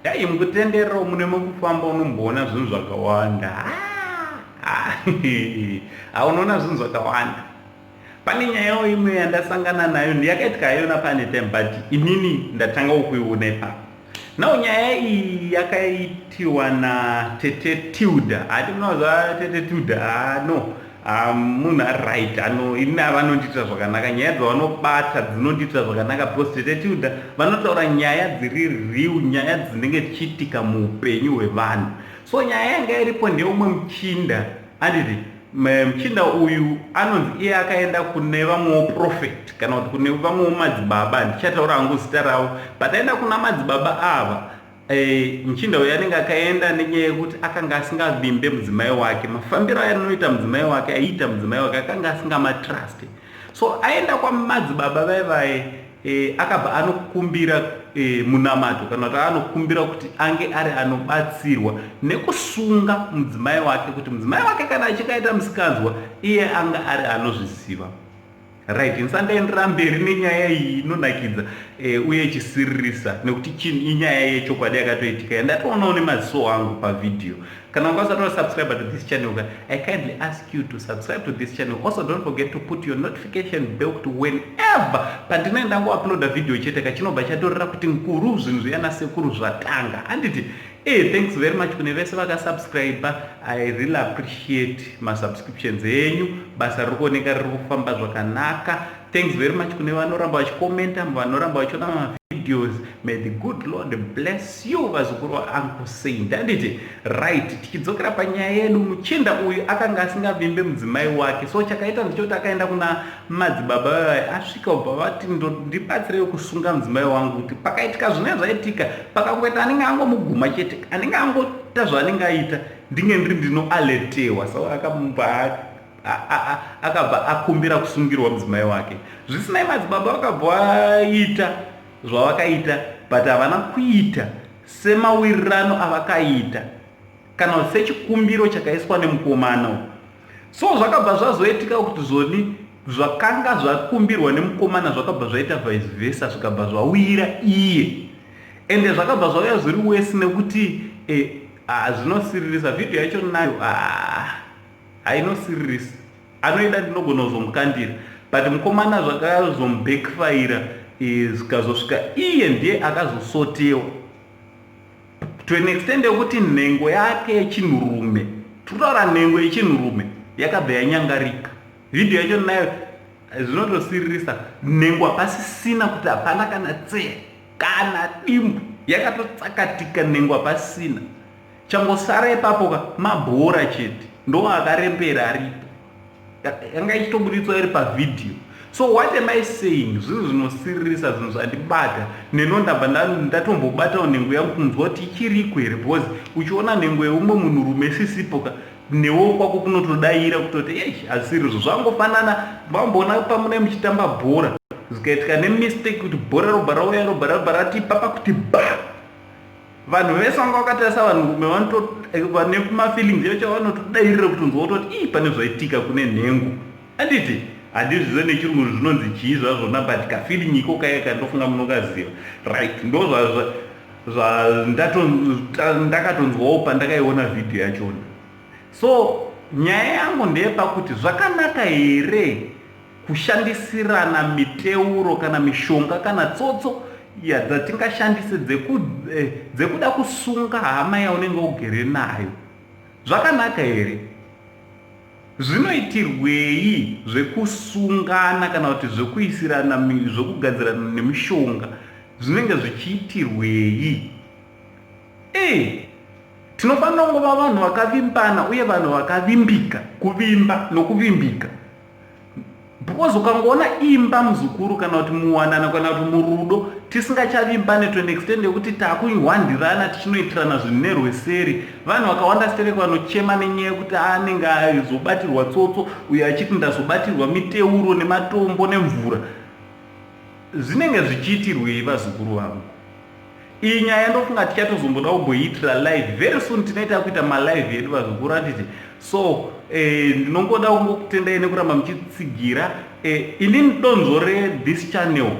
dai mukutenderero mune mukufamba unomboona zvinhu zvakawanda. Unoona zvinhu zvakawanda. Pane nyaya imwe yandasangana nayo ndiyakaiti kaiona pane time but inini ndatanga kuiona ipapo. Now nyaya iyi yakaitiwa naTete Tilda. Hati munoziva Tete Tilda? No. Munhu right ini vanondiitira zvakanaka, nyaya dzavanobata dzinondiitira zvakanaka because Tete Tilda vanotaura nyaya dziri real, nyaya dzinenge dzichiitika muupenyu hwevanhu. So nyaya yanga iripo ndeumwe muchinda, handiti muchinda uyu anonzi iye akaenda kune vamwewo prophet kana kuti kune vamwewo madzibaba, handichataura hangu zita ravo, but aenda kuna madzibaba ava. Muchinda uyu anenge akaenda nenyaya yekuti akanga asingavimbe mudzimai wake, mafambiro anoita mudzimai wake aiita mudzimai wake akanga asingamatrust. So aenda kwamadzibaba vaivai, akabva anokumbira munamato kana kuti anokumbira kuti ange ari anobatsirwa nekusunga mudzimai wake, kuti mudzimai wake kana achikaita musikanzwa iye anga ari anozviziva. Right, ndisandaendera mberi nenyaya iyi inonakidza uye ichisiririsa nekuti inyaya yechokwadi yakatoitika yandatoonawo nemaziso angu pavidhio. Kana ukasati wasubscribe to this channel, I kindly ask you to subscribe to this channel. Also don't forget to put your notification bell to whenever pandinoenda kuuploada video chete kachinobva chatorera kuti nkuru zvinhu zviyana sekuru zvatanga. Handiti thanks very much kune vese vakasubscribe. I really appreciate masubscriptions enyu, basa riri kuoneka riri kufamba zvakanaka. Thanks very much kune vanoramba vachikomenta, vanoramba vachiona mavideos. May the good Lord bless you, vazukuru vaUncle Saint. Handiti right, tichidzokera panyaya yedu, muchinda uyu akanga asingavimbe mudzimai wake. So chakaita ndechoti akaenda kuna madzibaba vaya, asvika ubva vati ndibatsirei kusunga mudzimai wangu, kuti pakaitika zvine zvaitika, pakakuita anenge angomuguma chete, anenge angota zvaanenge aita, ndinge ndinoaletewa. So akabva akumbira kusungirwa mudzimai wake. Zvisinai madzibaba vakabva vaita zvavakaita, but havana kuita semawirirano avakaita kana sechikumbiro chakaiswa nemukomana. So zvakabva zvazoitika kuti zvoni zvakanga zvakumbirwa nemukomana zvakabva zvaita vice versa, zvikabva zvawira iye, ende zvakabva zvauya zviri wese nekuti zvinosiririsa. Video yacho nayo hainosiririsa, anoida ndinogona kuzomukandira, but mukomana zvakazomubackfire, zvikazosvika iye ndiye akazosotewa to an extent yekuti nhengo yake yechinhurume, tikutaura nhengo yechinhurume, yakabva yanyangarika. Video yacho nayo zvinotosiririsa, nhengo hapasisina kuti hapana kana tseya kana dimbu, yakatotsakatika nhengo hapasina. Changosara ipapo mabhora chete ndo akarembera aripo, yanga ichitobuditswa iri pavidhio. So what am I saying? Zvinhu zvinosiririsa, zvinhu zvandibata, neno ndabva ndatombobatawo nhengo yangu kunzwa kuti ichiriko here, because uchiona nhengo yeumwe munhurume sisipo newo kwako kunotodaira kutoti asirizvo. Zvangofanana mamboona pamune muchitamba bhora zvikaitika nemistake kuti bhora robva rauya robva rati papa kuti ba, vanhu vese vanga vakatarisa vanhurume vane mafeelings yacho vanotodairira kuti unzwa kutoti pane zvaitika kune nhengo. Handiti handizvizo nechirungu zvinonzi chii zvazvona, but kafeeling iko kaya kandofunga munokaziva. Right, ndo ndakatonzwawo pandakaiona video yachona. So nyaya yangu ndeyepakuti zvakanaka here kushandisirana miteuro kana mishonga kana tsotso dzatingashandise dzekuda kusunga hama yaunenge ugere nayo. Zvakanaka here? Zvinoitirwei zvekusungana kana kuti zvekuisirana, zvekugadzirana nemishonga, zvinenge zvichiitirwei? Tinofanira kungova vanhu vakavimbana uye vanhu vakavimbika, kuvimba nokuvimbika. Because ukangoona imba muzukuru kana kuti muwanana kana kuti murudo tisingachavimbane to an extent yekuti takuhwandirana tichinoitirana zvinhu nerweseri, vanhu vakawanda stereko vanochema nenyaya yekuti anenge aizobatirwa tsotso, uye achiti ndazobatirwa miteuro nematombo nemvura. Zvinenge zvichiitirwei vazukuru vangu? Iyi nyaya ndofunga tichatozomboda kuboiitira live very soon. Tinoita kuita malive yedu vazukuru, handiti? So ndinongoda kungokutendai nekuramba muchitsigira. Inini donzvo this channel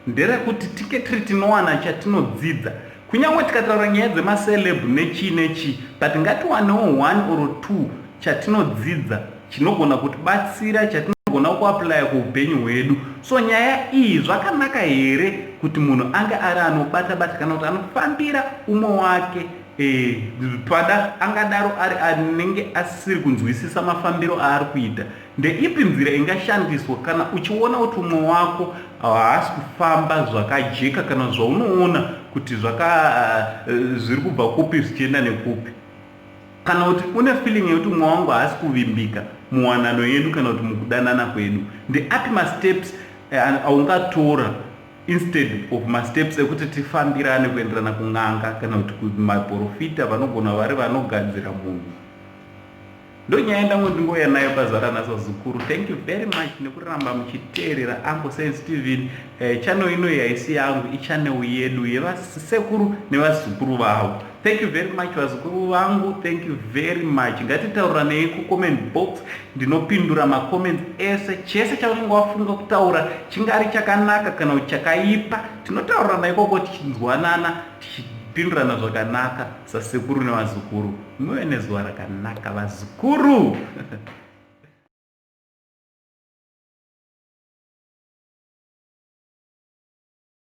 nderekuti tiketiri tinowana chatinodzidza Kunyange tikataura nyaya dzemaceleb nechi but ngatiwanewo 1 or 2 chatinodzidza chinogona kutibatsira chatinogona kuapply kuupenyu hwedu. So nyaya iyi zvakanaka here kuti munhu ange ari anobata kana kuti anofambira umwe wake pada angadaro ari anenge asiri kunzwisisa mafambiro aari kuita. Ndeipi nzira ingashandiswa kana uchiona kuti umwe wako haasi kufamba zvakajeka kana zvaunoona kuti zviri kubva kupi zvichienda nekupi, kana kuti une feeling yekuti umwe wangu haasi kuvimbika muwanano yedu kana kuti mukudanana kwedu, ndeapi masteps aungatora instead of masteps ekuti tifambirane kuenderana kun'anga kana kuti kumaprofita vanogona vari vanogadzira munhu. Ndonyaya ndangu ndingoya nayo pazara naso zukuru. Thank you very much nekuramba muchiteerera Uncle Sense TV. Channel ino yaisi yangu ichannel yedu yevasekuru nevazukuru vavo. Thank you very much vazukuru vangu, thank you very much. Ngatitauranei kucomment box, ndinopindura macomments ese. Chese chaunenge wafunga kutaura chingari chakanaka kana kuti chakaipa, tinotaurana ikoko tichinzwanana, tichipindurana zvakanaka sasekuru nevazukuru. Muve nezuva rakanaka vazukuru.